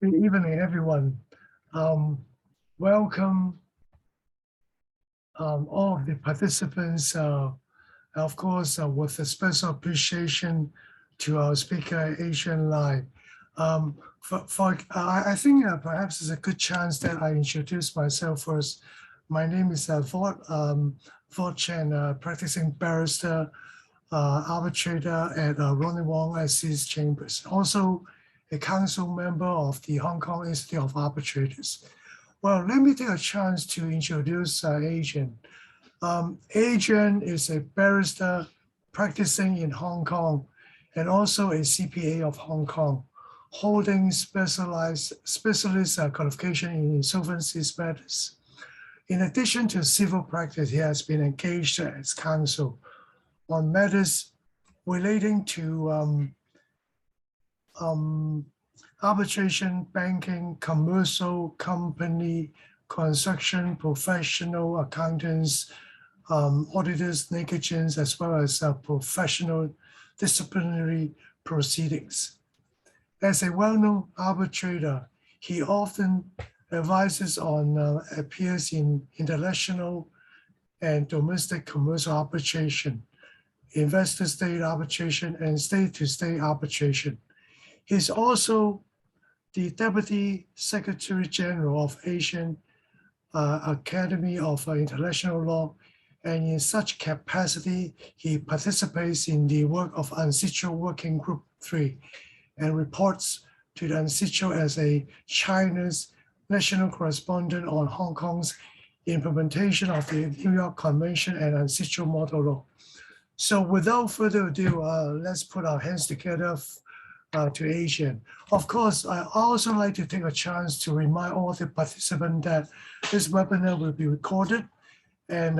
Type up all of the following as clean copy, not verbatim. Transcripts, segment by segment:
Good evening, everyone. Welcome all of the participants, of course, with a special appreciation to our speaker, Adrian Lai. I think perhaps it's a good chance that I introduce myself first. My name is Voeux Chen, practicing barrister, arbitrator at Ronnie Wong Assist Chambers. Also, a council member of the Hong Kong Institute of Arbitrators. Well, let me take a chance to introduce Adrian. Adrian is a barrister practicing in Hong Kong and also a CPA of Hong Kong, holding specialist qualification in insolvency matters. In addition to civil practice, he has been engaged as counsel on matters relating to arbitration, banking, commercial, company, construction, professional accountants, auditors, negligence, as well as professional disciplinary proceedings. As a well-known arbitrator, he often advises on appears in international and domestic commercial arbitration, investor state arbitration, and state-to-state arbitration. He's also the Deputy Secretary General of Asian Academy of International Law, and in such capacity, he participates in the work of UNCITRAL Working Group III and reports to the UNCITRAL as a China's national correspondent on Hong Kong's implementation of the New York Convention and UNCITRAL model law. So without further ado, let's put our hands together to Adrian. Of course, I also like to take a chance to remind all the participants that this webinar will be recorded, and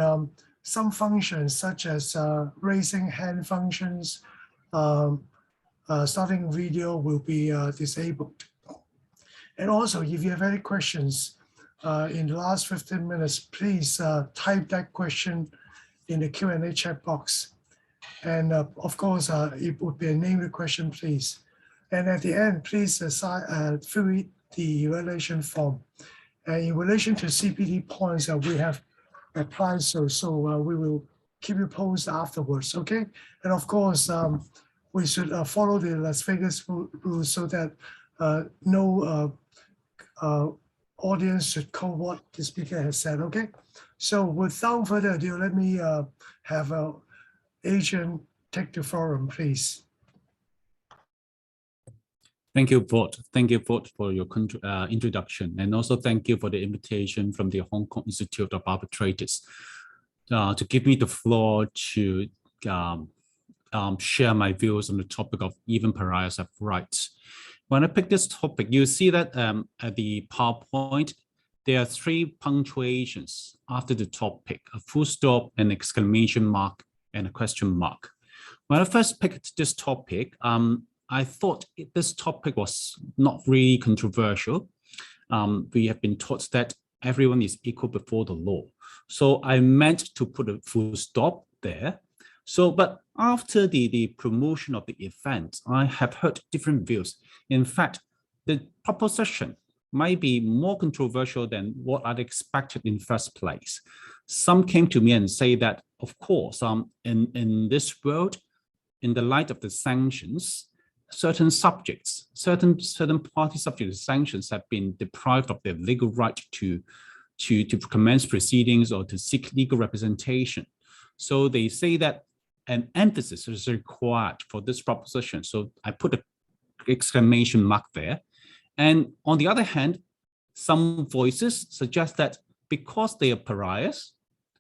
some functions such as raising hand functions, starting video will be disabled. And also, if you have any questions in the last 15 minutes, please type that question in the Q&A chat box. And of course, it would be a named question, please. And at the end, please fill in the evaluation form. And in relation to CPD points that we have applied, so we will keep you posted afterwards, okay? And of course, we should follow the Las Vegas rules so that no audience should quote what the speaker has said, okay? So without further ado, let me have Adrian take the forum, please. Thank you, Voeux. Thank you, Voeux, for your introduction. And also thank you for the invitation from the Hong Kong Institute of Arbitrators to give me the floor to share my views on the topic of even pariahs have rights. When I pick this topic, you see that at the PowerPoint, there are 3 punctuations after the topic: a full stop, an exclamation mark, and a question mark. When I first picked this topic, I thought this topic was not really controversial. We have been taught that everyone is equal before the law. So I meant to put a full stop there. But after the promotion of the event, I have heard different views. In fact, the proposition might be more controversial than what I'd expected in the first place. Some came to me and say that, of course, in this world, in the light of the sanctions, certain subjects, certain party subject to sanctions have been deprived of their legal right to commence proceedings or to seek legal representation. So they say that an emphasis is required for this proposition. So I put an exclamation mark there. And on the other hand, some voices suggest that because they are pariahs,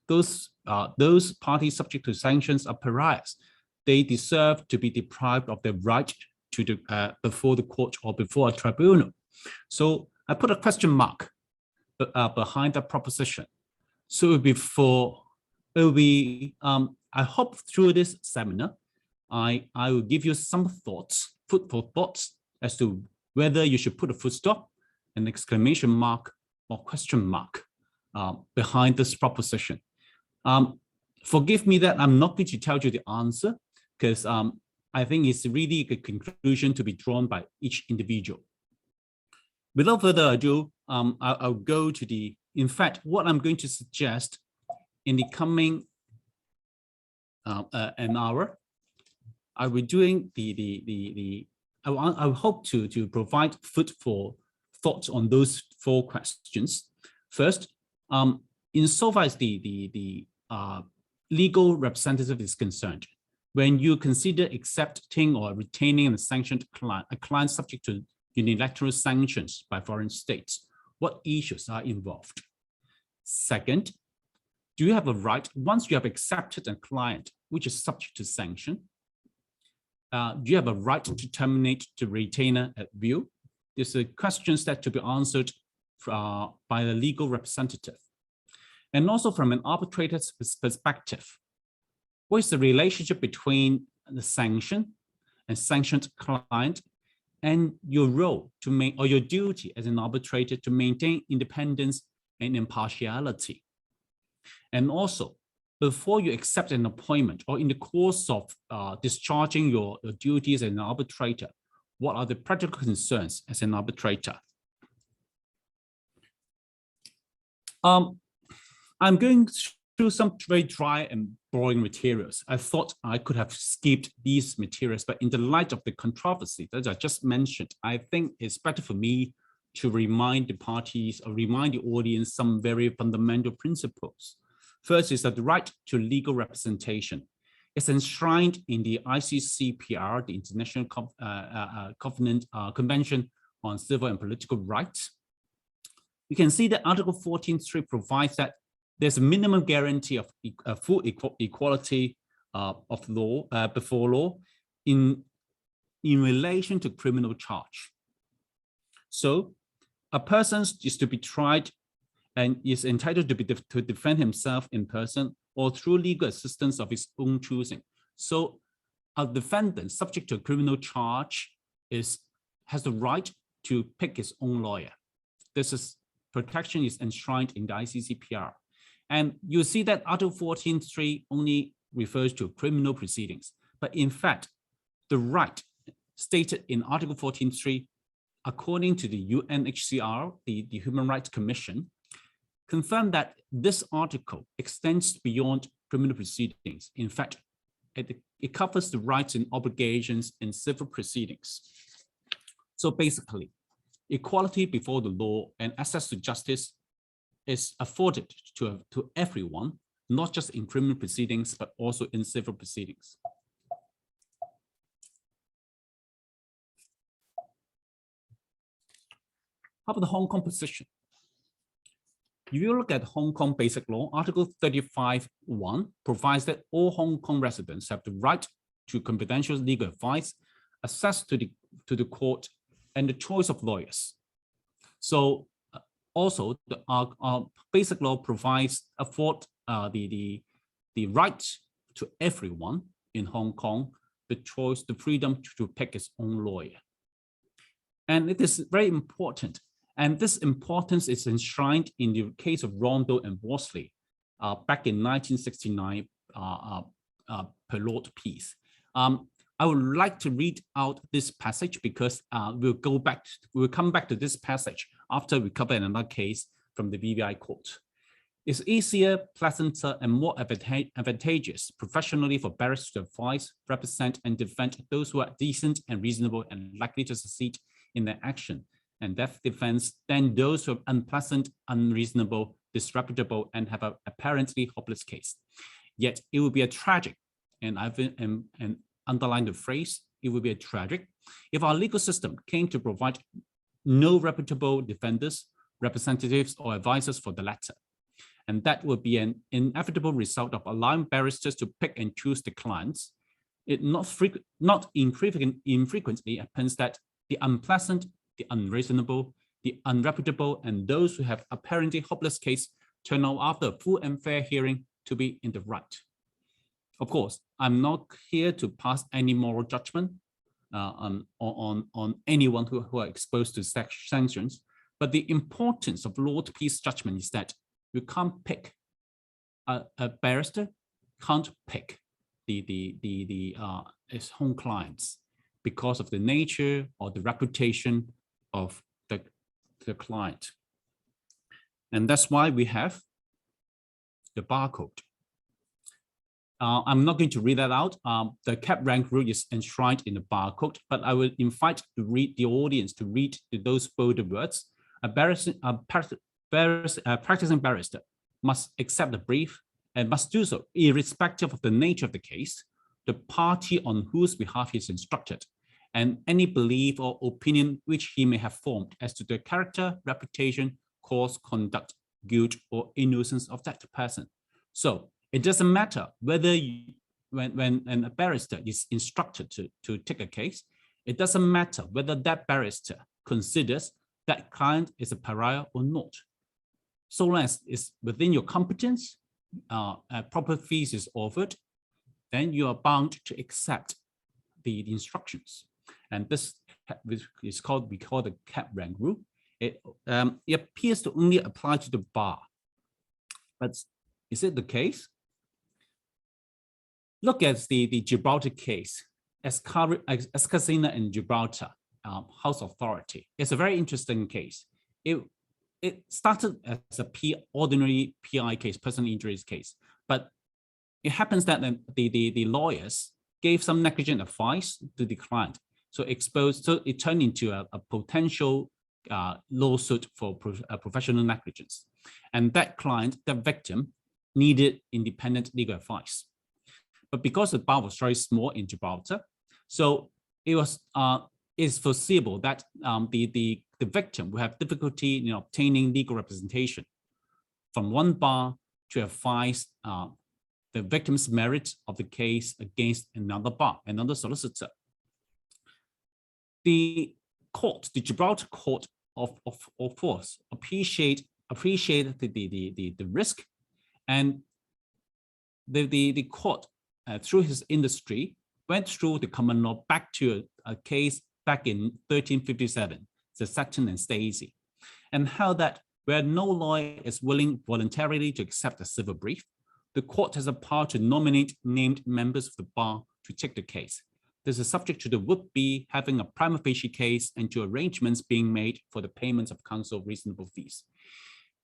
those parties subject to sanctions are pariahs. They deserve to be deprived of their right to before the court or before a tribunal. So I put a question mark behind that proposition. So I hope through this seminar, I will give you some thoughts, food for thoughts, as to whether you should put a full stop, an exclamation mark, or question mark behind this proposition. Forgive me that I'm not going to tell you the answer, because I think it's really a conclusion to be drawn by each individual. Without further ado, I'll go to the, in fact, what I'm going to suggest in the coming an hour, I will doing I hope to provide food for thoughts on those 4 questions. First, insofar as the legal representative is concerned, when you consider accepting or retaining a sanctioned client, a client subject to unilateral sanctions by foreign states, what issues are involved? Second, do you have a right, once you have accepted a client which is subject to sanction, do you have a right to terminate the retainer at will? These are questions that to be answered by the legal representative. And also from an arbitrator's perspective, what is the relationship between the sanction and sanctioned client and your role to make, or your duty as an arbitrator to maintain independence and impartiality? And also, before you accept an appointment or in the course of discharging your duties as an arbitrator, what are the practical concerns as an arbitrator? I'm going through some very dry and boring materials. I thought I could have skipped these materials, but in the light of the controversy that I just mentioned, I think it's better for me to remind the parties or remind the audience some very fundamental principles. First is that the right to legal representation is enshrined in the ICCPR, the International Convention on Civil and Political Rights. You can see that Article 14.3 provides that there's a minimum guarantee of full equality of law before law in relation to criminal charge. So a person is to be tried and is entitled to defend himself in person or through legal assistance of his own choosing. So a defendant subject to a criminal charge has the right to pick his own lawyer. Protection is enshrined in the ICCPR. And you see that Article 14.3 only refers to criminal proceedings. But in fact, the right stated in Article 14.3, according to the UNHCR, the Human Rights Commission, confirmed that this article extends beyond criminal proceedings. In fact, it covers the rights and obligations in civil proceedings. So basically, equality before the law and access to justice is afforded to everyone, not just in criminal proceedings, but also in civil proceedings. How about the Hong Kong position? If you look at Hong Kong Basic Law, Article 35(1) provides that all Hong Kong residents have the right to confidential legal advice, access to the court, and the choice of lawyers. So also, our Basic Law afford the right to everyone in Hong Kong the choice, the freedom to pick his own lawyer. And it is very important. And this importance is enshrined in the case of Rondo and Worsley back in 1969 per Lord Peace. I would like to read out this passage because we'll come back to this passage after we cover another case from the BVI court. It's easier, pleasanter, and more advantageous professionally for barristers to advise, represent, and defend those who are decent and reasonable and likely to succeed in their action and their defense than those who are unpleasant, unreasonable, disreputable, and have an apparently hopeless case. Yet it would be a tragic, and I've underlined the phrase, it would be a tragic, if our legal system came to provide no reputable defenders, representatives, or advisors for the latter. And that would be an inevitable result of allowing barristers to pick and choose the clients. It not infrequently happens that the unpleasant, the unreasonable, the unreputable, and those who have apparently hopeless case turn out after a full and fair hearing to be in the right. Of course, I'm not here to pass any moral judgment on anyone who are exposed to sanctions, but the importance of Lord Peace judgment is that you can't pick a barrister can't pick his home clients because of the nature or the reputation of to the client. And that's why we have the barcode. I'm not going to read that out. The cap rank rule is enshrined in the barcode, but I will invite to read the audience to read those bolded words. A practicing barrister must accept the brief and must do so irrespective of the nature of the case, the party on whose behalf he is instructed, and any belief or opinion which he may have formed as to the character, reputation, course, conduct, guilt, or innocence of that person. So it doesn't matter whether when a barrister is instructed to take a case, it doesn't matter whether that barrister considers that client is a pariah or not. So long as it's within your competence, proper fees is offered, then you are bound to accept the instructions. And this is called, we call the cap rank rule. It appears to only apply to the bar. But is it the case? Look at the Gibraltar case, Escasina and Gibraltar House Authority. It's a very interesting case. It started as a ordinary PI case, personal injuries case, but it happens that the lawyers gave some negligent advice to the client. So it turned into a potential lawsuit for professional negligence. And that client, the victim, needed independent legal advice. But because the bar was very small in Gibraltar, so it's foreseeable that the victim will have difficulty in obtaining legal representation from one bar to advise the victim's merit of the case against another bar, another solicitor. The court, the Gibraltar Court of Force, appreciate the risk, and the court through his industry went through the common law back to a case back in 1357, the Sanctions and Stacey, and how that where no lawyer is willing voluntarily to accept a civil brief, the court has a power to nominate named members of the bar to take the case. This is subject to the would-be having a prima facie case and to arrangements being made for the payments of counsel reasonable fees.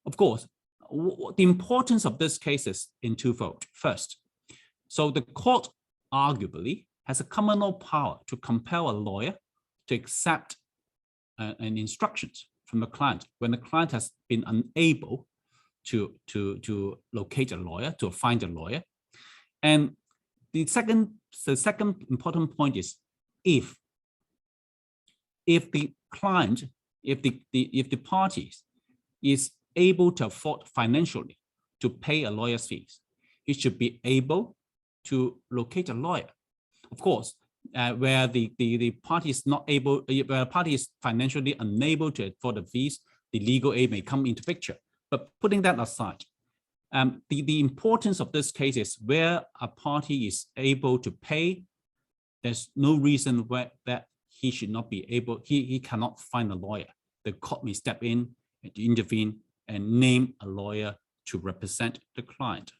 Of course, the importance of this case is in twofold. First, so the court arguably has a common law power to compel a lawyer to accept an instructions from the client when the client has been unable to locate a lawyer, to find a lawyer. And the second important point is if the client, if the parties is able to afford financially to pay a lawyer's fees, he should be able to locate a lawyer. Of course, where the party is not able, where a party is financially unable to afford the fees, the legal aid may come into picture. But putting that aside, the importance of this case is where a party is able to pay, there's no reason where that he should not be able, he cannot find a lawyer. The court may step in and intervene and name a lawyer to represent the client.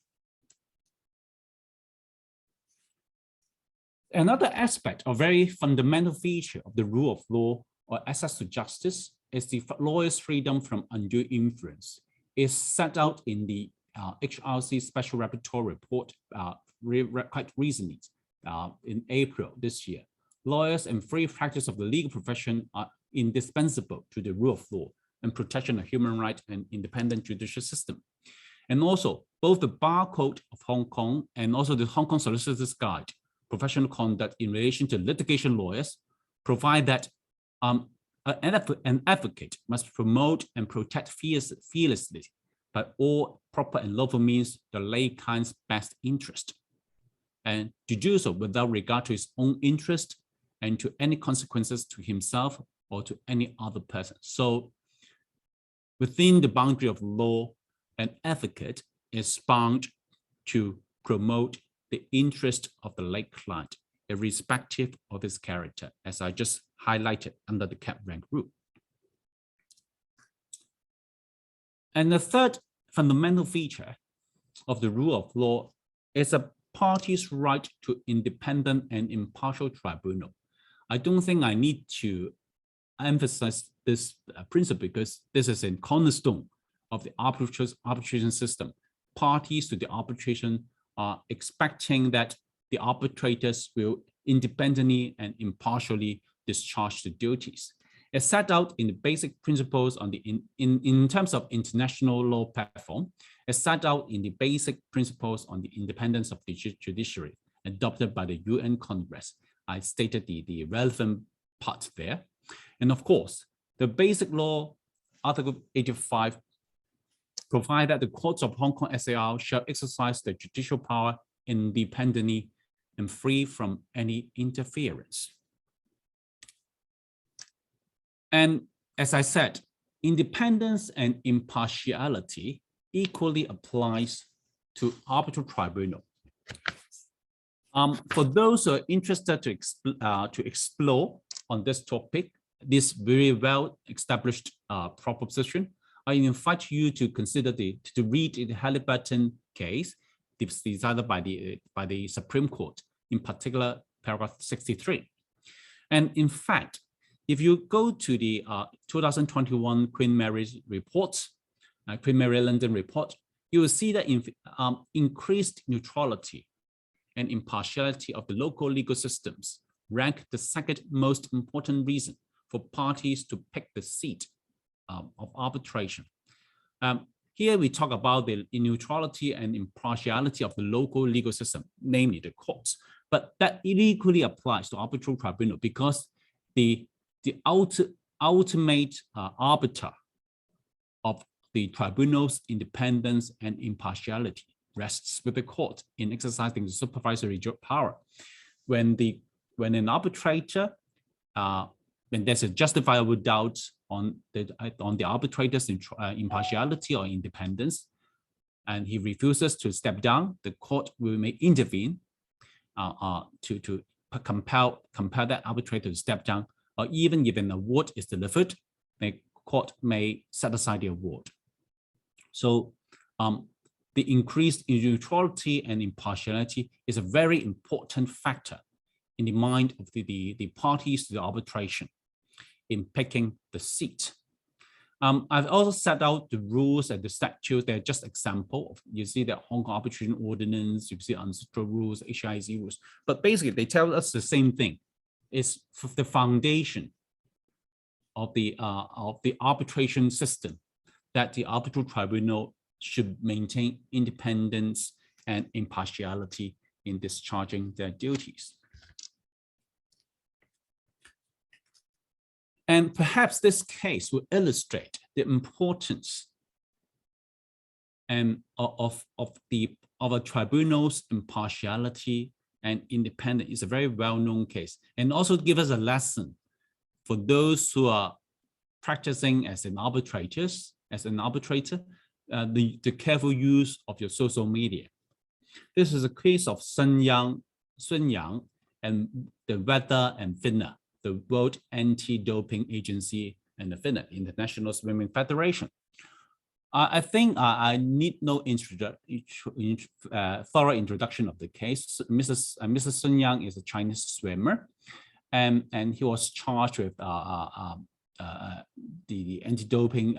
Another aspect or very fundamental feature of the rule of law or access to justice is the lawyer's freedom from undue influence. Is set out in the HRC Special Rapporteur report quite recently, in April this year. Lawyers and free practice of the legal profession are indispensable to the rule of law and protection of human rights and independent judicial system. And also, both the Bar Code of Hong Kong and also the Hong Kong Solicitor's Guide, Professional Conduct in relation to litigation lawyers, provide that an advocate must promote and protect fearlessly by all proper and lawful means the lay client's best interest, and to do so without regard to his own interest and to any consequences to himself or to any other person. So within the boundary of law, an advocate is bound to promote the interest of the lay client, irrespective of his character, as I just highlighted under the cap rank rule. And the third fundamental feature of the rule of law is a party's right to independent and impartial tribunal. I don't think I need to emphasize this principle because this is a cornerstone of the arbitration system. Parties to the arbitration are expecting that the arbitrators will independently and impartially discharge the duties. It's set out in the basic principles on the in terms of international law platform. It's set out in the basic principles on the independence of the judiciary adopted by the UN Congress. I stated the relevant part there. And of course, the basic law, Article 85, provide that the courts of Hong Kong SAR shall exercise the judicial power independently and free from any interference. And as I said, independence and impartiality equally applies to arbitral tribunal. For those who are interested to explore on this topic, this very well established proposition, I invite you to consider to read the Halliburton case decided by the Supreme Court, in particular paragraph 63. And in fact, if you go to the 2021 Queen Mary's report, Queen Mary London report, you will see that increased neutrality and impartiality of the local legal systems rank the second most important reason for parties to pick the seat of arbitration. Here we talk about the neutrality and impartiality of the local legal system, namely the courts, but that equally applies to arbitral tribunal because the ultimate arbiter of the tribunal's independence and impartiality rests with the court in exercising the supervisory power. When an arbitrator, when there's a justifiable doubt on the arbitrator's impartiality or independence, and he refuses to step down, the court may intervene to compel that arbitrator to step down, or even if an award is delivered, the court may set aside the award. So the increased neutrality and impartiality is a very important factor in the mind of the parties to the arbitration in picking the seat. I've also set out the rules and the statutes. They're just example. You see the Hong Kong Arbitration Ordinance, you see UNCITRAL rules, HKIArb rules, but basically they tell us the same thing. It's the foundation of the arbitration system that the arbitral tribunal should maintain independence and impartiality in discharging their duties. And perhaps this case will illustrate the importance of a tribunal's impartiality and independence. It's a very well-known case, and also give us a lesson for those who are practicing as an arbitrator, the careful use of your social media. This is a case of Sun Yang and the WADA and FINA, the World Anti-Doping Agency and the FINA, International Swimming Federation. I think I need no thorough introduction of the case. Mr. Sun Yang is a Chinese swimmer, and he was charged with the anti-doping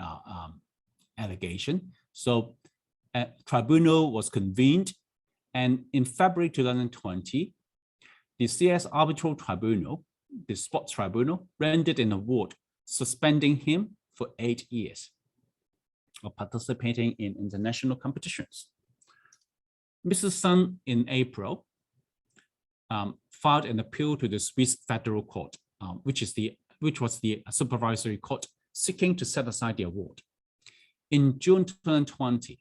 allegation. So a tribunal was convened, and in February 2020, the CS Arbitral Tribunal, the sports tribunal, rendered an award suspending him for 8 years of participating in international competitions. Mr. Sun, in April, filed an appeal to the Swiss Federal Court, which was the supervisory court, seeking to set aside the award. In June 2020,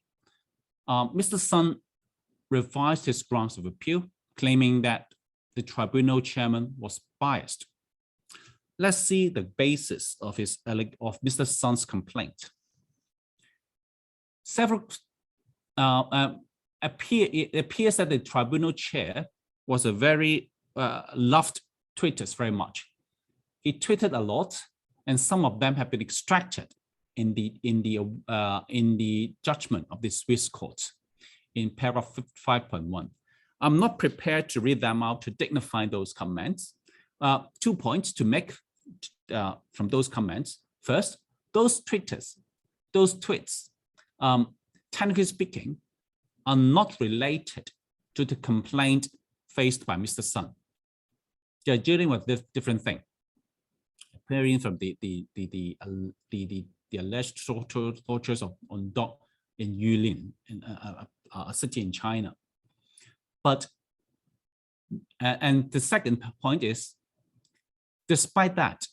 Mr. Sun revised his grounds of appeal, claiming that the tribunal chairman was biased. Let's see the basis of Mr. Sun's complaint. It appears that the tribunal chair was a very loved tweeters very much. He tweeted a lot, and some of them have been extracted in the judgment of the Swiss court in paragraph 5.1. I'm not prepared to read them out to dignify those comments. 2 points to make from those comments. First, those tweets, technically speaking, are not related to the complaint faced by Mr. Sun. They are dealing with different things, appearing from the alleged tortures of Undue in Yulin, in a city in China. But and the second point is, despite that,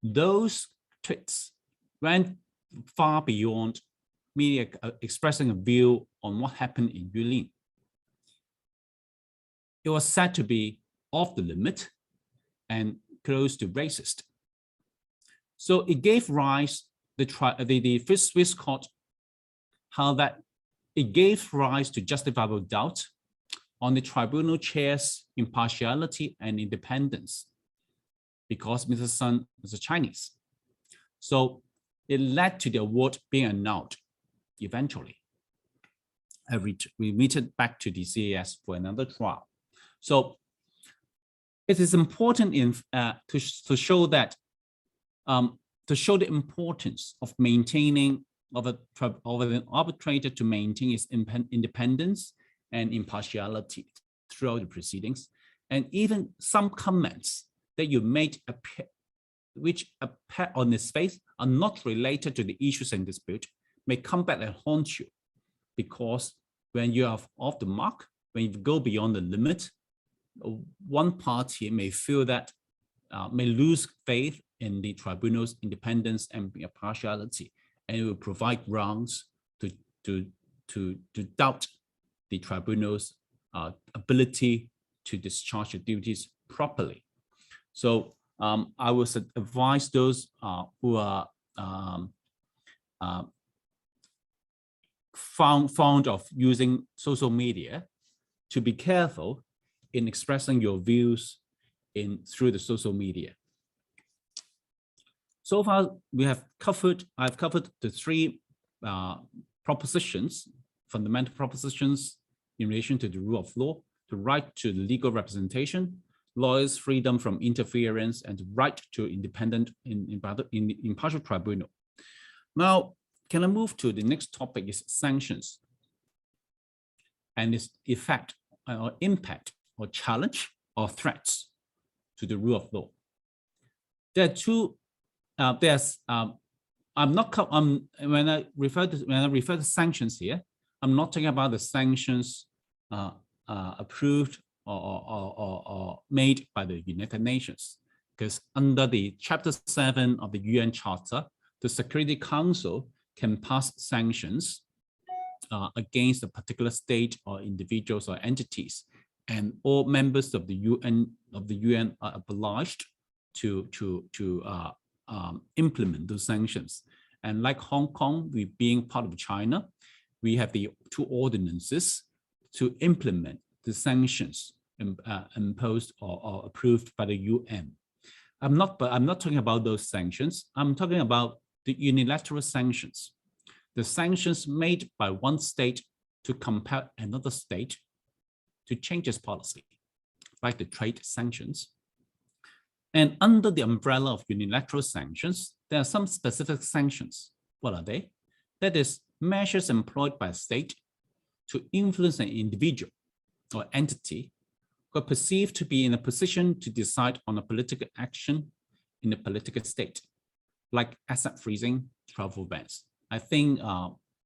those tweets went far beyond merely expressing a view on what happened in Yulin. It was said to be off the limit and close to racist. So it gave rise the Swiss court how that it gave rise to justifiable doubt on the tribunal chair's impartiality and independence, because Mr. Sun was a Chinese. So it led to the award being annulled eventually. We remitted back to the CAS for another trial. So it is important to show that the importance of maintaining of an arbitrator to maintain its independence and impartiality throughout the proceedings, and even some comments that you made which appear on its face are not related to the issues in dispute may come back and haunt you, because when you are off the mark, when you go beyond the limit, one party may feel that may lose faith in the tribunal's independence and impartiality, and it will provide grounds to doubt the tribunal's ability to discharge the duties properly. So I would advise those who are fond of using social media to be careful in expressing your views through the social media. So far, I've covered the three propositions, fundamental propositions in relation to the rule of law, the right to legal representation, lawyers' freedom from interference, and the right to independent impartial tribunal. Now, can I move to the next topic is sanctions and its effect or impact or challenge or threats to the rule of law. There are two. I'm not. When I refer to sanctions here, I'm not talking about the sanctions approved or made by the United Nations, because under the Chapter 7 of the UN Charter, the Security Council can pass sanctions against a particular state or individuals or entities, and all members of the UN are obliged to implement those sanctions. And like Hong Kong, we being part of China, we have the two ordinances to implement the sanctions imposed or approved by the UN. I'm not talking about those sanctions. I'm talking about the unilateral sanctions, the sanctions made by one state to compel another state to change its policy, like the trade sanctions. And under the umbrella of unilateral sanctions, there are some specific sanctions. What are they? That is, measures employed by a state to influence an individual or entity who are perceived to be in a position to decide on a political action in a political state, like asset freezing, travel bans. I think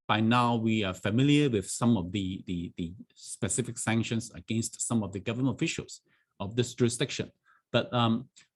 by now we are familiar with some of the specific sanctions against some of the government officials of this jurisdiction. But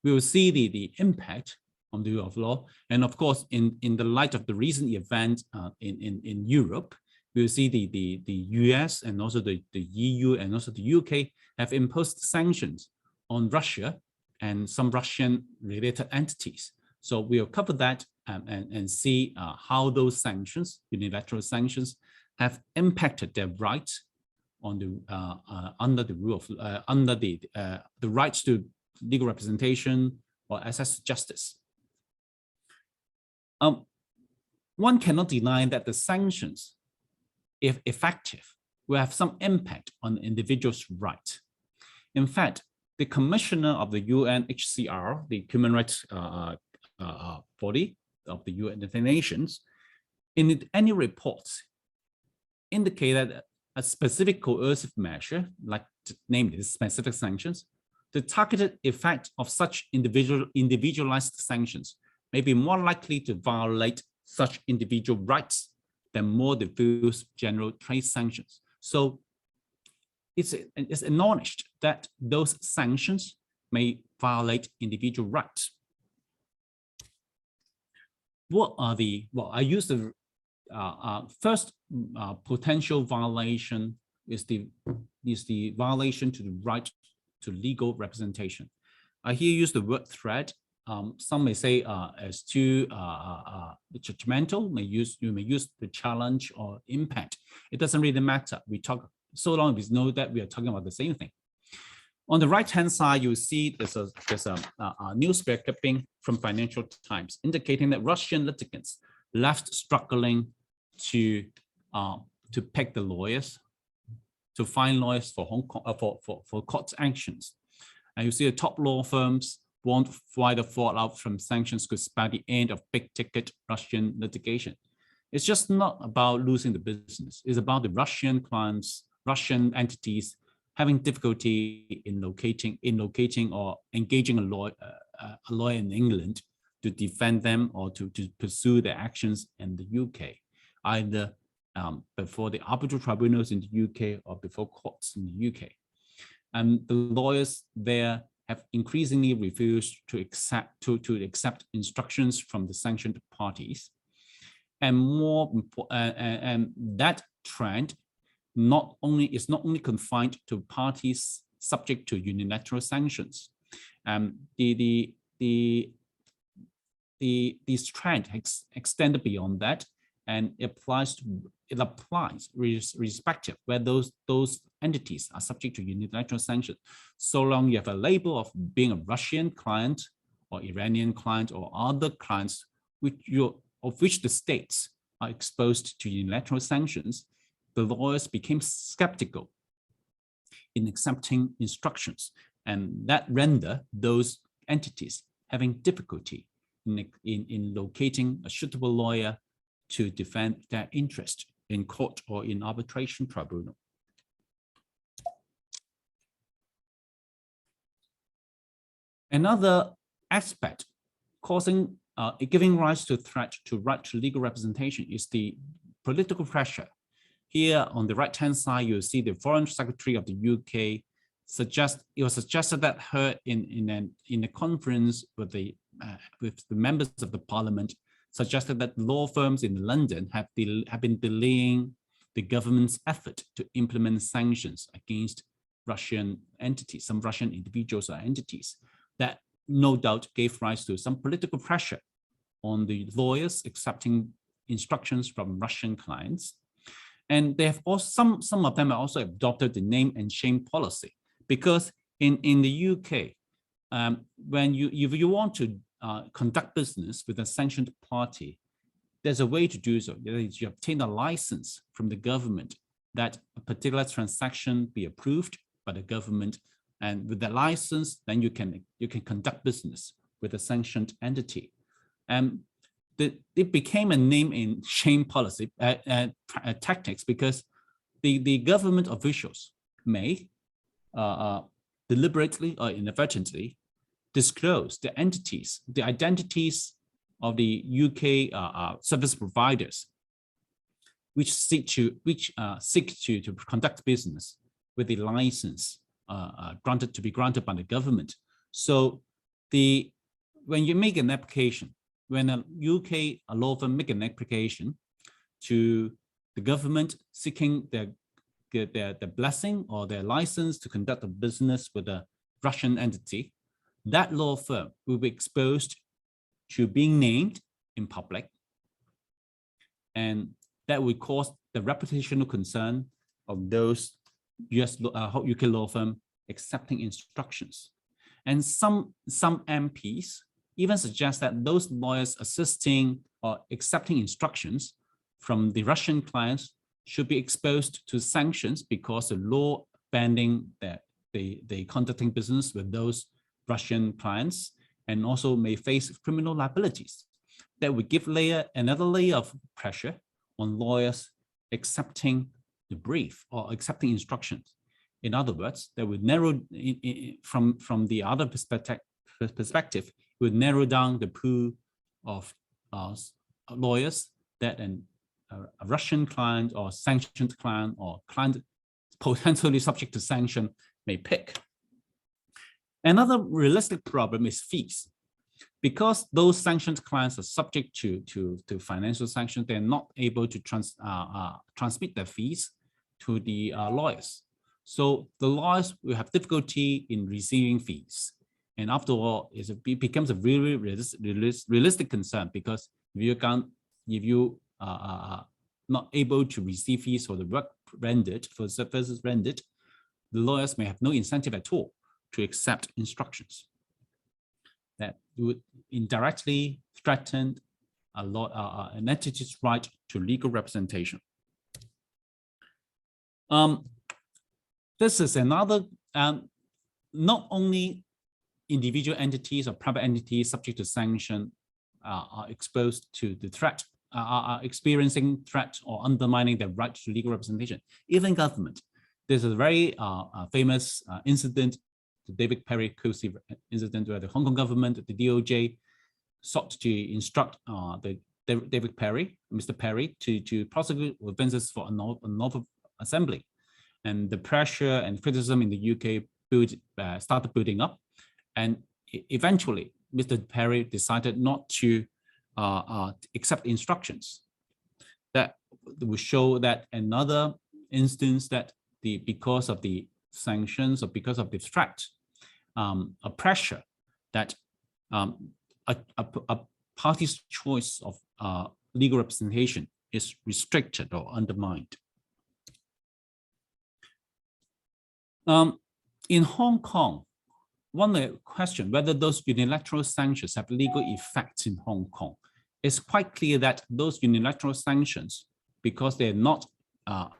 we will see the impact on the rule of law. And of course, in the light of the recent event in Europe, we will see the US and also the EU and also the UK have imposed sanctions on Russia and some Russian related entities. So we'll cover that and see how those sanctions, unilateral sanctions, have impacted their rights on the under the rule of under the rights to legal representation or access to justice. One cannot deny that the sanctions, if effective, will have some impact on the individual's right. In fact, the commissioner of the UNHCR, the human rights body, of the United Nations, in any reports indicate that a specific coercive measure, like namely the specific sanctions, the targeted effect of such individualized sanctions may be more likely to violate such individual rights than more diffuse general trade sanctions. So it's acknowledged that those sanctions may violate individual rights. What are the, well, I use the first potential violation is the violation to the right to legal representation. I here use the word threat. Some may say as too judgmental. You may use the challenge or impact. It doesn't really matter. We talk so long as we know that we are talking about the same thing. On the right-hand side, you see there's a newspaper clipping from Financial Times indicating that Russian litigants left struggling to pick the lawyers, to find lawyers for Hong Kong for court actions. And you see the top law firms won't find a fallout from sanctions could spell the end of big-ticket Russian litigation. It's just not about losing the business. It's about the Russian clients, Russian entities having difficulty in locating or engaging a lawyer in England to defend them or to pursue their actions in the UK, either before the arbitral tribunals in the UK or before courts in the UK. And the lawyers there have increasingly refused to accept instructions from the sanctioned parties. And and that trend is not only confined to parties subject to unilateral sanctions. This trend has extended beyond that, and it applies irrespective where those entities are subject to unilateral sanctions. So long you have a label of being a Russian client or Iranian client or other clients of which the states are exposed to unilateral sanctions, the lawyers became skeptical in accepting instructions, and that render those entities having difficulty in locating a suitable lawyer to defend their interest in court or in arbitration tribunal. Another aspect giving rise to threat to right to legal representation is the political pressure. Here on the right-hand side, you'll see the Foreign Secretary of the UK it was suggested that her in a conference with the members of the parliament suggested that law firms in London have been delaying the government's effort to implement sanctions against Russian entities, some Russian individuals or entities. That no doubt gave rise to some political pressure on the lawyers accepting instructions from Russian clients. And they have also, some of them have also adopted the name and shame policy, because in the UK, if you want to conduct business with a sanctioned party, there's a way to do so. You obtain a license from the government that a particular transaction be approved by the government, and with the license, then you can conduct business with a sanctioned entity. It became a name and shame policy tactics, because the government officials may deliberately or inadvertently disclose the identities of the UK service providers, which seek to conduct business with the license granted by the government. So when you make an application, when a law firm make an application to the government seeking their blessing or their license to conduct a business with a Russian entity, that law firm will be exposed to being named in public, and that will cause the reputational concern of those UK law firm accepting instructions. And some MPs even suggest that those lawyers assisting or accepting instructions from the Russian clients should be exposed to sanctions because the law banning that they conducting business with those Russian clients, and also may face criminal liabilities. that would give another layer of pressure on lawyers accepting the brief or accepting instructions. In other words, that would narrow from the other perspective, it would narrow down the pool of lawyers that a Russian client or sanctioned client or client potentially subject to sanction may pick. Another realistic problem is fees. Because those sanctioned clients are subject to financial sanctions, they're not able to transmit their fees to the lawyers. So the lawyers will have difficulty in receiving fees. And after all, it becomes a really realistic concern, because if you are not able to receive fees for the work rendered, for services rendered, the lawyers may have no incentive at all to accept instructions. That would indirectly threaten an entity's right to legal representation. This is another, not only individual entities or private entities subject to sanction are exposed to the threat, are experiencing threat or undermining their right to legal representation. Even government. There's a very famous incident, the David Perry Cozy incident, where the Hong Kong government, the DOJ, sought to instruct David Perry, Mr. Perry, to prosecute offences for unlawful assembly. And the pressure and criticism in the UK started building up. And eventually, Mr. Perry decided not to accept instructions. That would show that another instance that because of the sanctions or because of the threat, a pressure that a party's choice of legal representation is restricted or undermined. In Hong Kong, one question whether those unilateral sanctions have legal effects in Hong Kong. It's quite clear that those unilateral sanctions, because they're not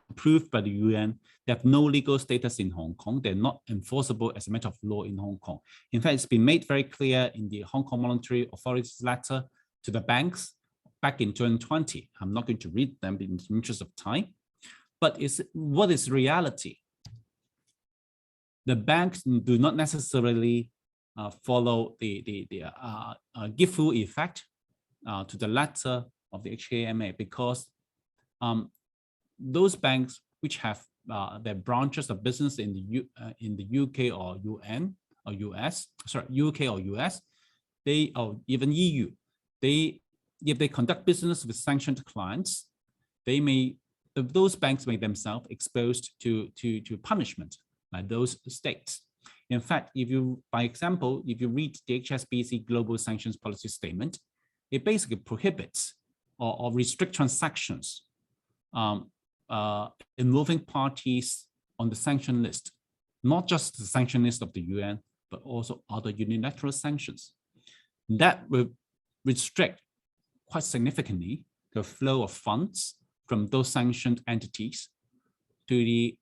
approved by the UN, they have no legal status in Hong Kong. They're not enforceable as a matter of law in Hong Kong. In fact, it's been made very clear in the Hong Kong Monetary Authority's letter to the banks back in 2020. I'm not going to read them in the interest of time, but what is reality? The banks do not necessarily follow the give full effect to the letter of the HKIArb, because those banks which have their branches of business in the UK or UN or US, sorry, UK or US, they or even EU, if they conduct business with sanctioned clients, those banks may themselves exposed to punishment by those states. In fact, by example, if you read the HSBC Global Sanctions Policy Statement, it basically prohibits or restrict transactions involving parties on the sanction list, not just the sanction list of the UN, but also other unilateral sanctions. That will restrict quite significantly the flow of funds from those sanctioned entities to the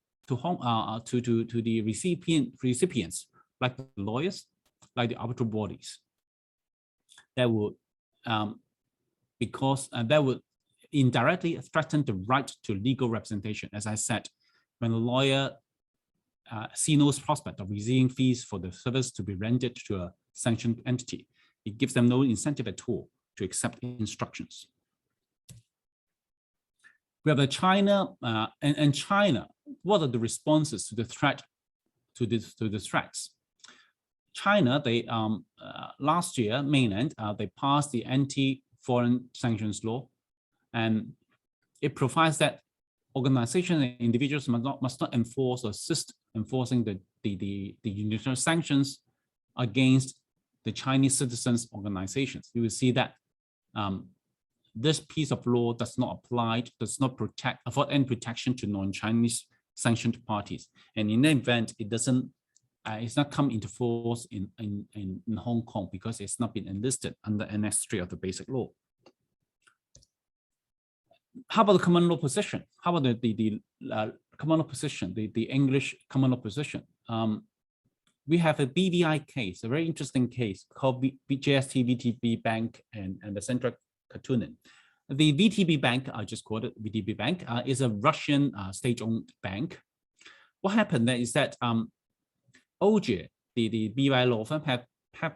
recipients, like the lawyers, like the arbitral bodies. That would that would indirectly threaten the right to legal representation. As I said, when a lawyer sees no prospect of receiving fees for the service to be rendered to a sanctioned entity, it gives them no incentive at all to accept instructions. We have China, and China. What are the responses to the threat, to the threats? China, they last year, mainland, they passed the anti-foreign sanctions law, and it provides that organizations and individuals must not enforce or assist enforcing the unilateral sanctions against the Chinese citizens' organizations. You will see that this piece of law does not apply, does not afford any protection to non-Chinese sanctioned parties, and in the event it doesn't, it's not come into force in Hong Kong because it's not been enlisted under Annex 3 of the Basic Law. How about the common law position? How about the common law position, the English common law position? We have a BVI case, a very interesting case called JST VTB Bank and the Central cartooning. The VTB Bank, I just quoted VTB Bank, is a Russian state-owned bank. What happened there is that OGIR, the BY law firm, have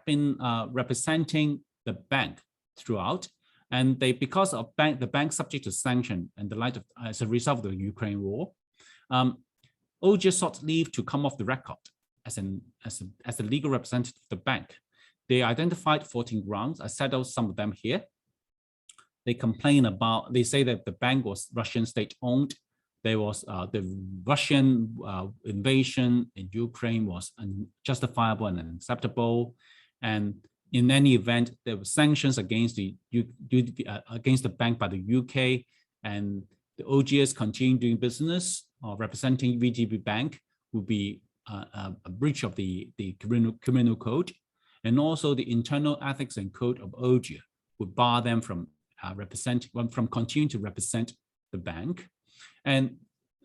been representing the bank throughout, and because of the bank subject to sanction and the light of as a result of the Ukraine war, OGIR sought leave to come off the record as a legal representative of the bank. They identified 14 grounds. I set out some of them here. They say that the bank was Russian state-owned. There was the Russian invasion in Ukraine was unjustifiable and unacceptable. And in any event, there were sanctions against the bank by the UK, and the OGS continue doing business or representing VTB Bank would be a breach of the criminal code, and also the internal ethics and code of OGIR would bar them from continuing to represent the bank. And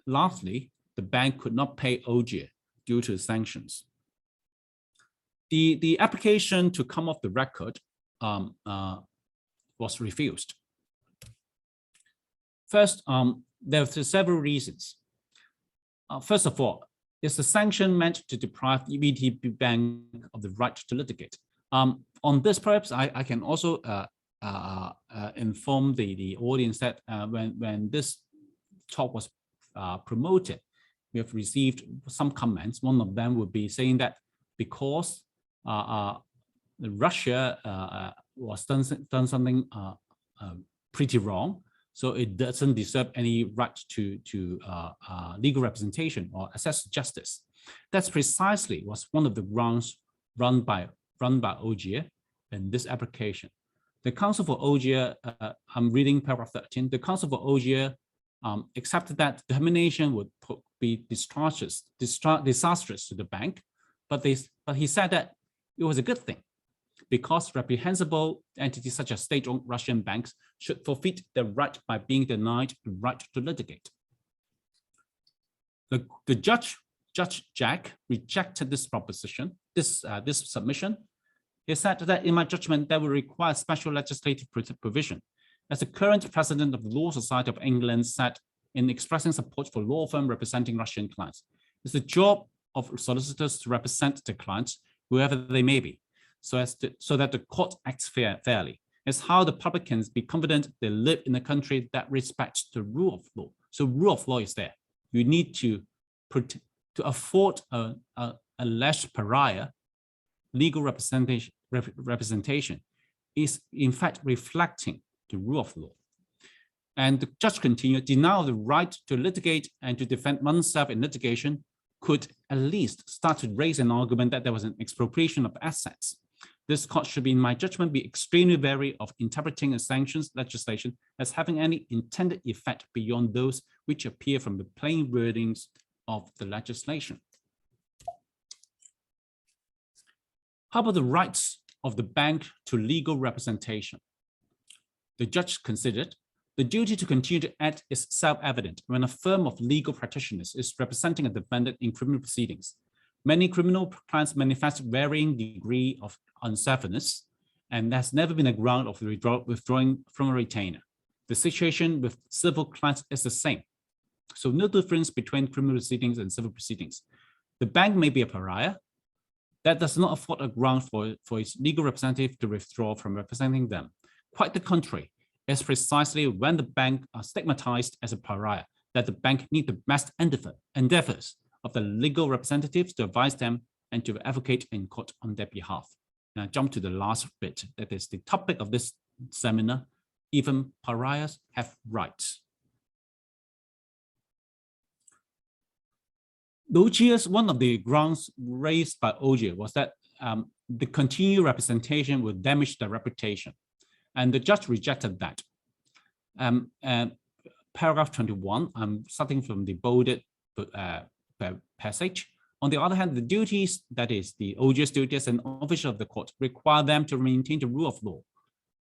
lastly, the bank could not pay OGIR due to sanctions. The application to come off the record was refused. First, there are several reasons. First of all, is the sanction meant to deprive VTB Bank of the right to litigate? On this, perhaps I can also inform the audience that when this talk was promoted, we have received some comments. One of them would be saying that because Russia was done something pretty wrong, so it doesn't deserve any right to legal representation or access to justice. That's precisely was one of the grounds run by OGIR in this application. The Counsel for OGIR, I'm reading paragraph 13. The Counsel for OGIR accepted that termination would be disastrous to the bank, but he said that it was a good thing because reprehensible entities such as state-owned Russian banks should forfeit their right by being denied the right to litigate. The Judge Jack, rejected this proposition, this submission. He said that in my judgment, that would require special legislative provision. As the current president of the Law Society of England said in expressing support for law firm representing Russian clients, it's the job of solicitors to represent their clients, whoever they may be, so that the court acts fairly. It's how the public can be confident they live in a country that respects the rule of law. So rule of law is there. You need to afford a alleged pariah legal representation is in fact reflecting the rule of law. And the judge continued, denial of the right to litigate and to defend oneself in litigation could at least start to raise an argument that there was an expropriation of assets. This court should, in my judgment, be extremely wary of interpreting a sanctions legislation as having any intended effect beyond those which appear from the plain wordings of the legislation. How about the rights of the bank to legal representation? The judge considered the duty to continue to act is self-evident when a firm of legal practitioners is representing a defendant in criminal proceedings. Many criminal clients manifest varying degree of unselfness, and there's never been a ground of withdrawing from a retainer. The situation with civil clients is the same. So no difference between criminal proceedings and civil proceedings. The bank may be a pariah. That does not afford a ground for its legal representative to withdraw from representing them. Quite the contrary, it's precisely when the bank are stigmatized as a pariah that the bank need the best endeavors of the legal representatives to advise them and to advocate in court on their behalf. Now jump to the last bit, that is the topic of this seminar, even pariahs have rights. One of the grounds raised by OGIR was that the continued representation would damage their reputation, and the judge rejected that. Paragraph 21, I'm starting from the bolded passage. On the other hand, the duties, that is the OGIR's duties and official of the court, require them to maintain the rule of law.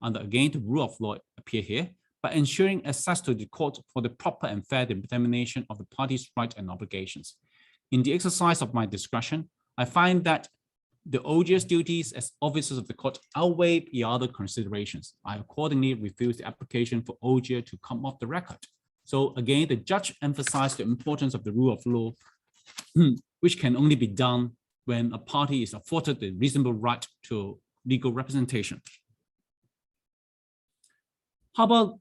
And again, the rule of law appear here, by ensuring access to the court for the proper and fair determination of the parties' rights and obligations. In the exercise of my discretion, I find that the OG's duties as officers of the court outweigh the other considerations. I accordingly refuse the application for OG to come off the record. So again, the judge emphasized the importance of the rule of law, which can only be done when a party is afforded the reasonable right to legal representation. How about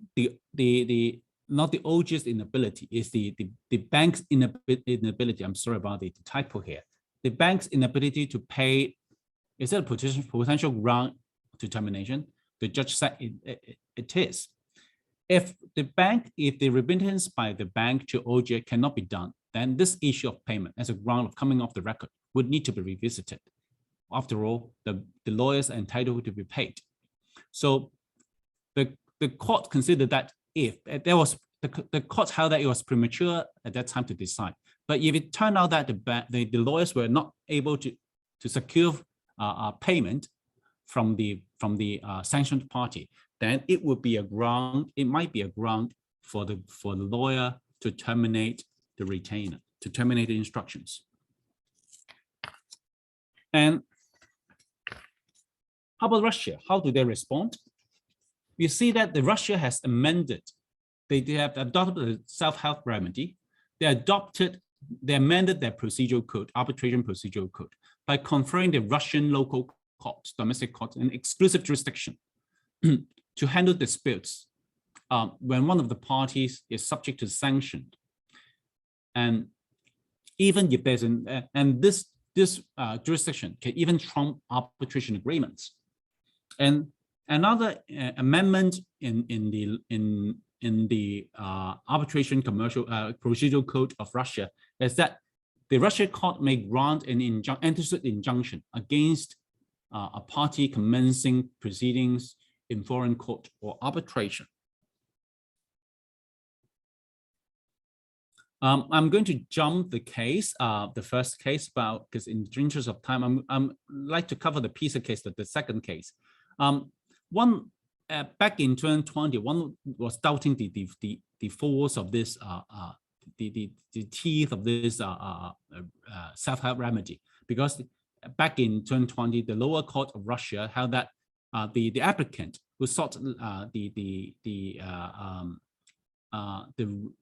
not the OG's inability, is the bank's inability, I'm sorry about the typo here. The bank's inability to pay, is that a potential ground to termination? The judge said it is. If the remittance by the bank to OG cannot be done, then this issue of payment as a ground of coming off the record would need to be revisited. After all, the lawyers are entitled to be paid. So the court considered that if there was, the court held that it was premature at that time to decide. But if it turned out that the lawyers were not able to secure payment from the sanctioned party, then it would be a ground. It might be a ground for the lawyer to terminate the retainer, to terminate the instructions. And how about Russia? How do they respond? You see that Russia has amended. They have adopted a self-help remedy. They amended their procedural code, arbitration procedural code, by conferring the Russian local courts, domestic courts, an exclusive jurisdiction to handle disputes when one of the parties is subject to sanction. And even if there's this jurisdiction can even trump arbitration agreements. And another amendment in the arbitration commercial procedural code of Russia is that the Russian court may grant an intersuit injunction against a party commencing proceedings in foreign court or arbitration. I'm going to jump the case, the first case, because in the interest of time, I'm like to cover the PISA case, the second case. Back in 2020, one was doubting the force of this, the teeth of this self-help remedy, because back in 2020, the lower court of Russia held that the applicant who sought the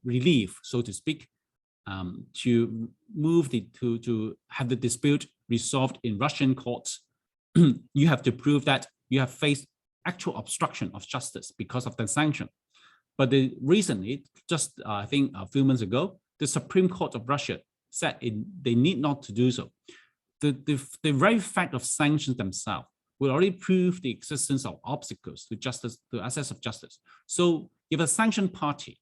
relief, so to speak, to move to have the dispute resolved in Russian courts, you have to prove that you have faced actual obstruction of justice because of the sanction. But recently, just I think a few months ago, the Supreme Court of Russia said they need not to do so. The very fact of sanctions themselves will already prove the existence of obstacles to justice, to access of justice. So if a sanctioned party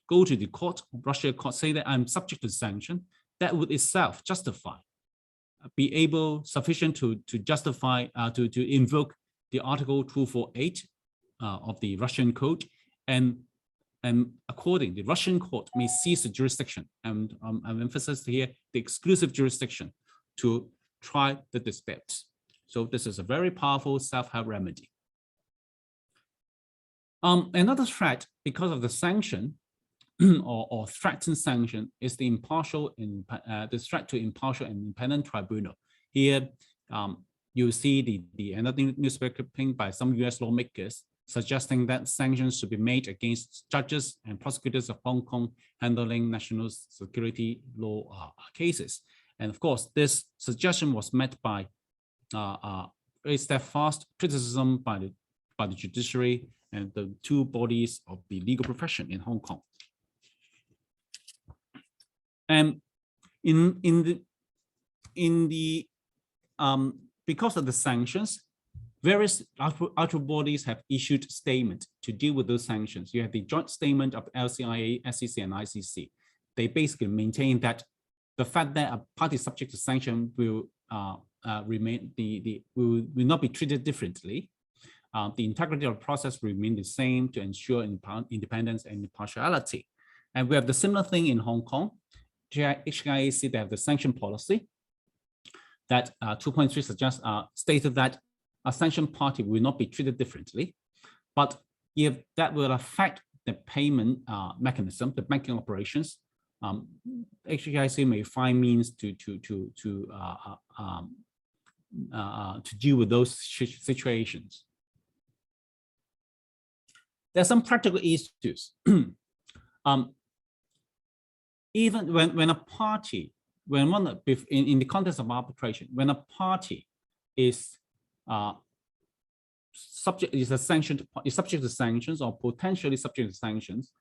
go to the court, Russia court, say that I'm subject to sanction, that would itself justify, be able sufficient to justify, to invoke the Article 248 of the Russian Code, and accordingly, the Russian court may seize the jurisdiction, and I'm emphasizing here the exclusive jurisdiction to try the disputes. So this is a very powerful self-help remedy. Another threat because of the sanction or threatened sanction is the the threat to impartial and independent tribunal. Here, you see another newspaper clipping by some US lawmakers suggesting that sanctions should be made against judges and prosecutors of Hong Kong handling national security law cases. And of course, this suggestion was met by very steadfast criticism by the judiciary and the two bodies of the legal profession in Hong Kong. And because of the sanctions, various arbitral bodies have issued statements to deal with those sanctions. You have the joint statement of LCIA, SEC, and ICC. They basically maintain that the fact that a party subject to sanction will will not be treated differently. The integrity of the process will remain the same to ensure independence and impartiality. And we have the similar thing in Hong Kong. HKIAC, they have the sanction policy that 2.3 suggests stated that a sanctioned party will not be treated differently. But if that will affect the payment mechanism, the banking operations, HKIAC may find means to to deal with those situations. There are some practical issues. Even when a party, in the context of arbitration, when a party is subject to sanctions or potentially subject to sanctions,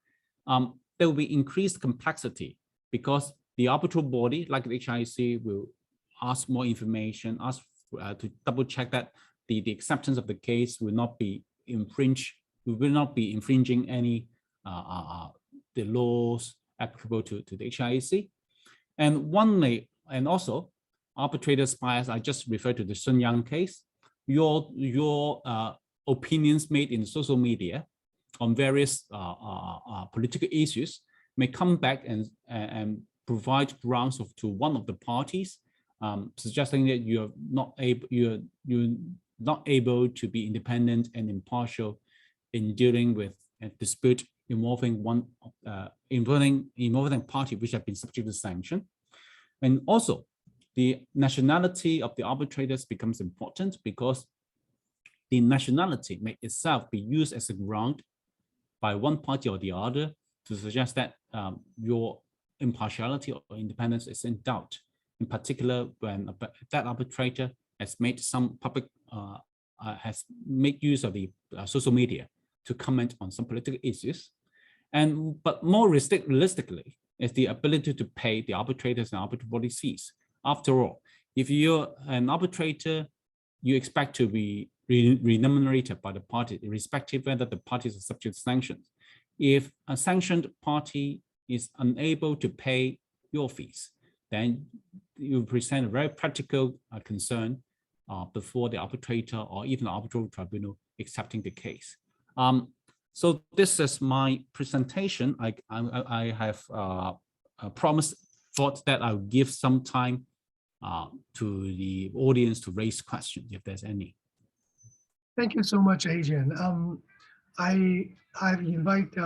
there will be increased complexity because the arbitral body, like the HKIArb, will ask more information, ask to double check that the acceptance of the case will not be infringing any the laws applicable to the HKIArb. And also arbitrators bias. I just referred to the Sun Yang case. Your opinions made in social media on various political issues may come back and provide grounds to one of the parties, suggesting that you're not able to be independent and impartial in dealing with a dispute involving involving party which have been subject to sanction. And also, the nationality of the arbitrators becomes important because the nationality may itself be used as a ground by one party or the other to suggest that your impartiality or independence is in doubt. In particular, when that arbitrator has made some public, has made use of the social media to comment on some political issues. But more realistically, is the ability to pay the arbitrators and arbitral body fees. After all, if you're an arbitrator, you expect to be remunerated by the party, irrespective whether the parties are subject to sanctions. If a sanctioned party is unable to pay your fees, then you present a very practical concern before the arbitrator or even the arbitral tribunal accepting the case. So this is my presentation. I have thought that I'll give some time to the audience to raise questions if there's any. Thank you so much, Adrian. I invite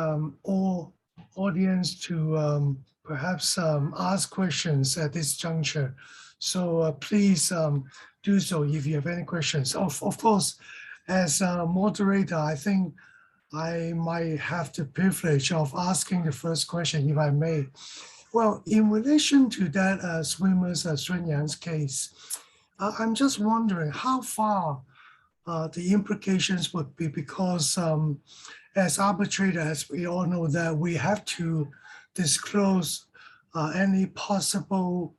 all audience to perhaps ask questions at this juncture. So please do so if you have any questions. Of course, as a moderator, I think I might have the privilege of asking the first question, if I may. Well, in relation to that swimmers Sun Yang's case, I'm just wondering how far the implications would be, because as arbitrator, as we all know, that we have to disclose any possible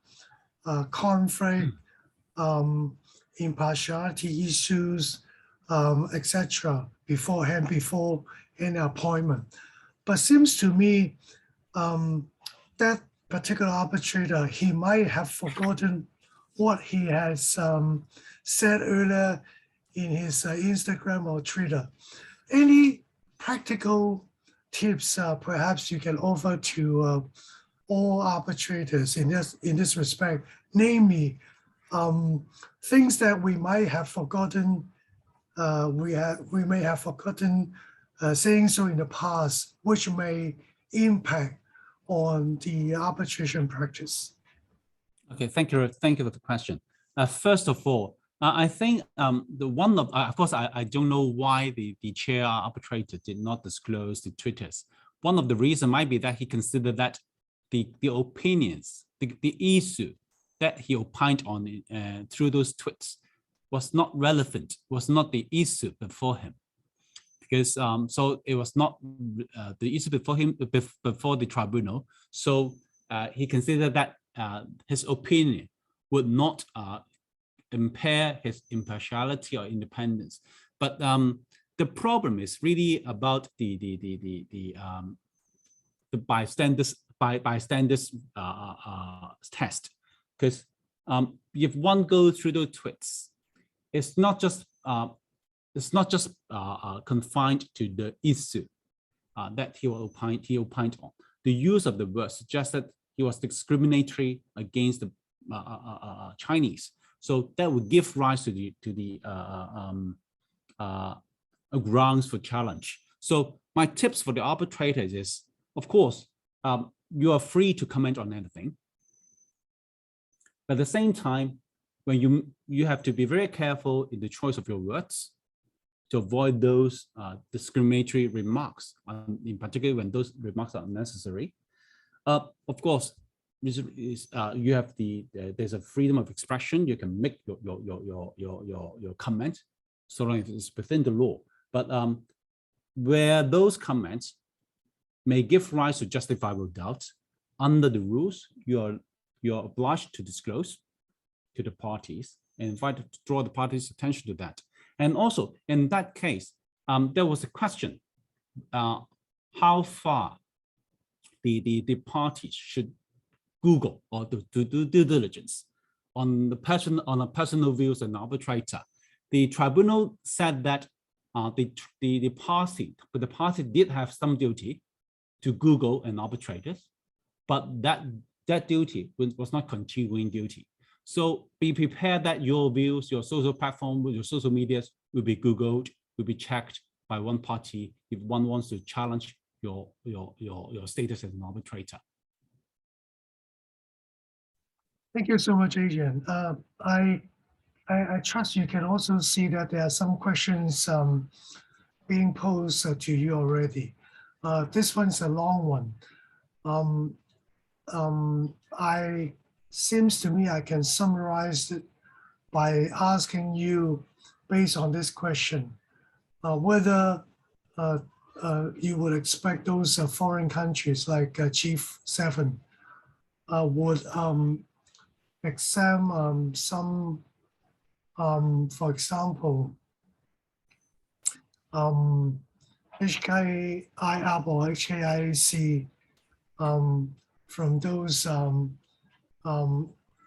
conflict, impartiality issues, etc. beforehand, before any appointment. But seems to me that particular arbitrator, he might have forgotten what he has said earlier in his Instagram or Twitter. Any practical tips perhaps you can offer to all arbitrators in this respect, namely things that we might have forgotten, we may have forgotten saying so in the past, which may impact on the arbitration practice? Okay, thank you for the question. First of all, I think of course, I don't know why the chair arbitrator did not disclose the Twitters. One of the reasons might be that he considered that the opinions, the issue that he opined on through those tweets was not relevant, was not the issue before him. Because so it was not the issue before him, before the tribunal. So he considered that his opinion would not impair his impartiality or independence. But the problem is really about the bystanders test. Because if one goes through those tweets, it's not just confined to the issue that he opined on. The use of the word suggests that he was discriminatory against the Chinese. So that would give rise to the grounds for challenge. So my tips for the arbitrators is, of course, you are free to comment on anything. But at the same time, when you have to be very careful in the choice of your words to avoid those discriminatory remarks, in particular when those remarks are unnecessary. Of course, you have there's a freedom of expression. You can make your comment so long as it's within the law. But where those comments may give rise to justifiable doubt, under the rules, you're obliged to disclose to the parties and invited to draw the parties' attention to that. And also, in that case, there was a question, how far the parties should Google or to do due diligence on a personal views and arbitrator. The tribunal said that the party did have some duty to Google an arbitrator, but that duty was not continuing duty. So be prepared that your views, your social platform, your social medias will be Googled, will be checked by one party if one wants to challenge your status as an arbitrator. Thank you so much, Adrian. I trust you can also see that there are some questions being posed to you already. This one's a long one. Seems to me I can summarize it by asking you, based on this question, whether you would expect those foreign countries like G7 would exempt some, for example, HKIArb or HKIAC from those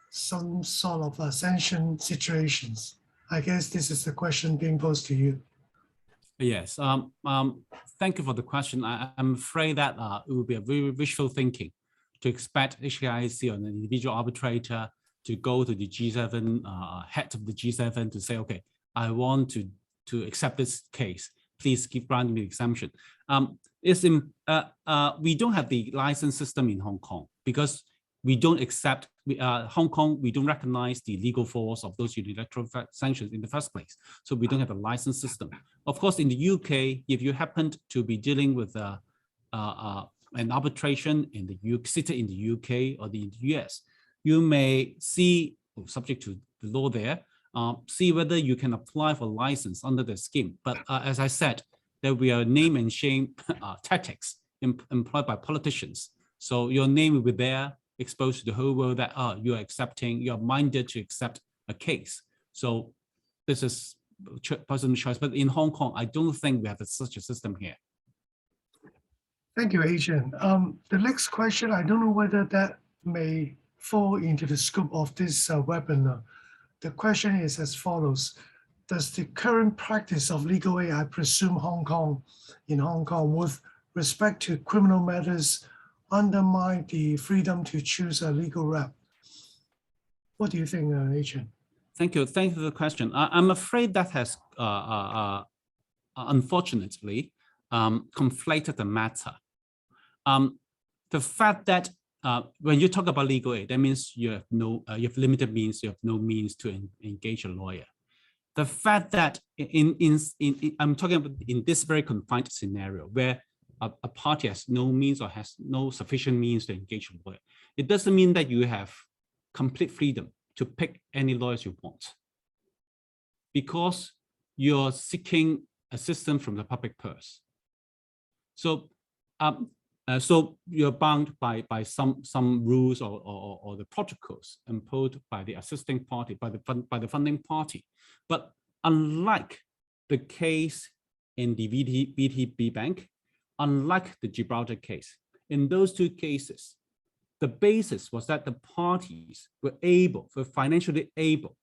some sort of sanction situations. I guess this is the question being posed to you. Yes, thank you for the question. I'm afraid that it would be a very wishful thinking to expect HKIAC or an individual arbitrator to go to the G7, head of the G7 to say, okay, I want to accept this case. Please grant me the exemption. We don't have the license system in Hong Kong because we don't accept, Hong Kong, we don't recognize the legal force of those unilateral sanctions in the first place. So we don't have a license system. Of course, in the UK, if you happen to be dealing with an arbitration in seated in the UK or the US, you may see, subject to the law there, see whether you can apply for license under the scheme. But as I said, there will be a name and shame tactics employed by politicians. So your name will be there, exposed to the whole world that you're minded to accept a case. So this is personal choice. But in Hong Kong, I don't think we have such a system here. Thank you, Adrian. The next question, I don't know whether that may fall into the scope of this webinar. The question is as follows. Does the current practice of legal aid, I presume in Hong Kong, with respect to criminal matters, undermine the freedom to choose a legal rep? What do you think, Adrian? Thank you. Thank you for the question. I'm afraid that has, unfortunately, conflated the matter. The fact that when you talk about legal aid, that means you have limited means, you have no means to engage a lawyer. The fact that I'm talking about in this very confined scenario where a party has no means or has no sufficient means to engage a lawyer, it doesn't mean that you have complete freedom to pick any lawyers you want, because you're seeking assistance from the public purse. So, so you're bound by some rules or the protocols imposed by the assisting party, by the funding party. But unlike the case in the VTB Bank, unlike the Gibraltar case, in those two cases, the basis was that the parties were financially able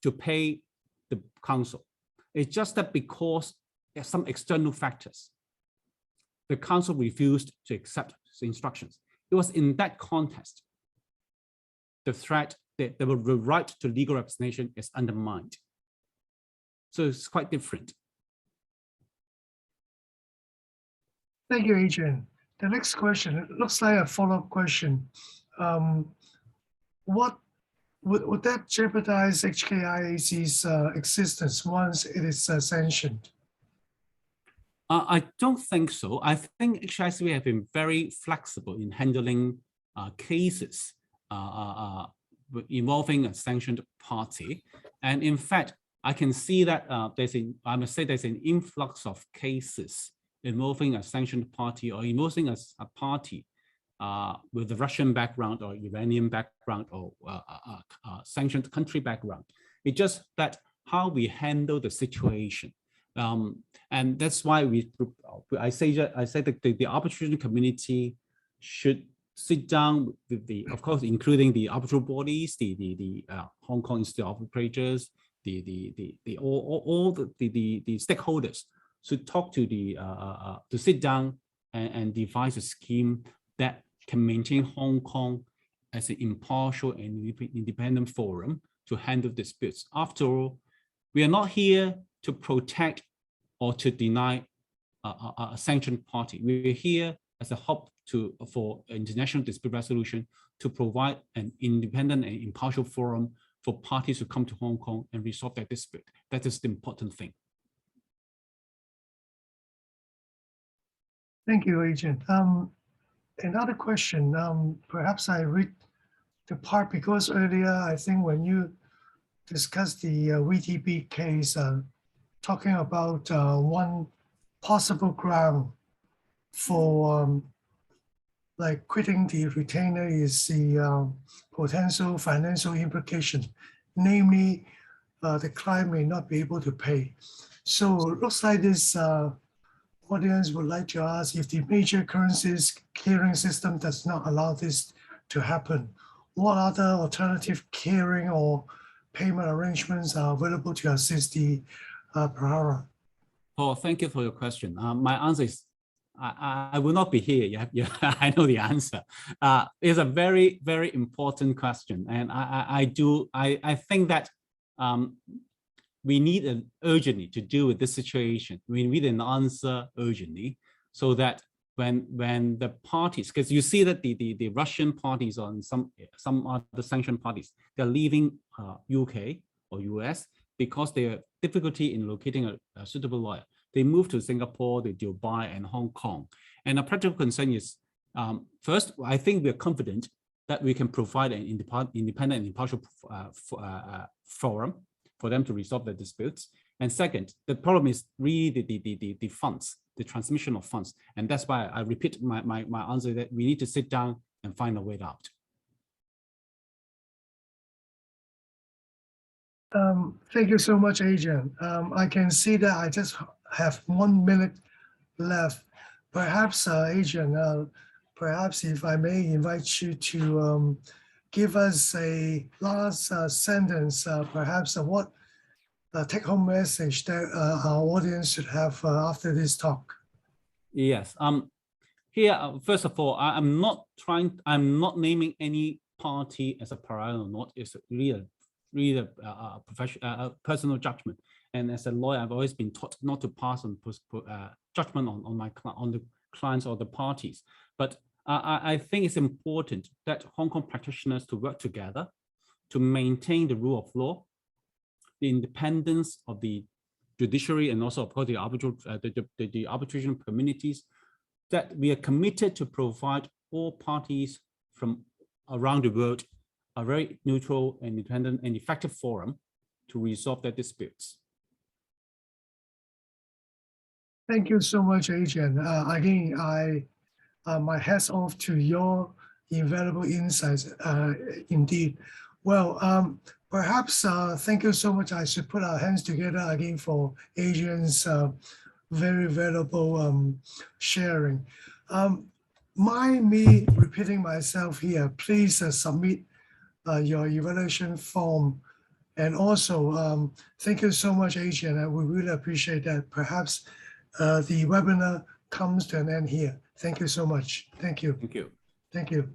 to pay the counsel. It's just that because there's some external factors, the counsel refused to accept the instructions. It was in that context, the right to legal representation is undermined. So it's quite different. Thank you, Adrian. The next question, it looks like a follow-up question. What would that jeopardize HKIAC's existence once it is sanctioned? I don't think so. I think HKIAC have been very flexible in handling cases involving a sanctioned party. And in fact, I can see that I must say there's an influx of cases involving a sanctioned party or involving a party with a Russian background or Iranian background or sanctioned country background. It's just that how we handle the situation. And that's why I say that the arbitration community should sit down with of course, including the arbitral bodies, the Hong Kong Institute of Arbitrators, all the stakeholders should talk to sit down and devise a scheme that can maintain Hong Kong as an impartial and independent forum to handle disputes. After all, we are not here to protect or to deny a sanctioned party. We're here as a hub for international dispute resolution to provide an independent and impartial forum for parties to come to Hong Kong and resolve their dispute. That is the important thing. Thank you, Adrian. Another question, perhaps I read the part because earlier, I think when you discussed the VTB case, talking about one possible ground for like quitting the retainer is the potential financial implication, namely the client may not be able to pay. So it looks like this audience would like to ask if the major currencies clearing system does not allow this to happen, what other alternative clearing or payment arrangements are available to assist the Pariahs? Paul, thank you for your question. My answer is I will not be here. I know the answer. It's a very, very important question. And I think that we need urgently to deal with this situation. We need an answer urgently so that when the parties, because you see that the Russian parties or some other sanctioned parties, they're leaving UK or US because they have difficulty in locating a suitable lawyer. They move to Singapore, Dubai, and Hong Kong. And a practical concern is, first, I think we're confident that we can provide an independent and impartial forum for them to resolve their disputes. And second, the problem is really the funds, the transmission of funds. And that's why I repeat my answer that we need to sit down and find a way out. Thank you so much, Adrian. I can see that I just have 1 minute left. Perhaps, Adrian, perhaps if I may invite you to give us a last sentence, perhaps what take-home message that our audience should have after this talk. Yes. Here, first of all, I'm not naming any party as a pariah or not. It's really a personal judgment. And as a lawyer, I've always been taught not to pass on judgment on the clients or the parties. But I think it's important that Hong Kong practitioners to work together to maintain the rule of law, the independence of the judiciary, and also, of course, the arbitration communities, that we are committed to provide all parties from around the world a very neutral and independent and effective forum to resolve their disputes. Thank you so much, Adrian. Again, my hats off to your invaluable insights, indeed. Well, perhaps thank you so much. I should put our hands together again for Adrian's very valuable sharing. Mind me repeating myself here, please submit your evaluation form. And also, thank you so much, Adrian. We really appreciate that. Perhaps the webinar comes to an end here. Thank you so much. Thank you. Thank you. Thank you.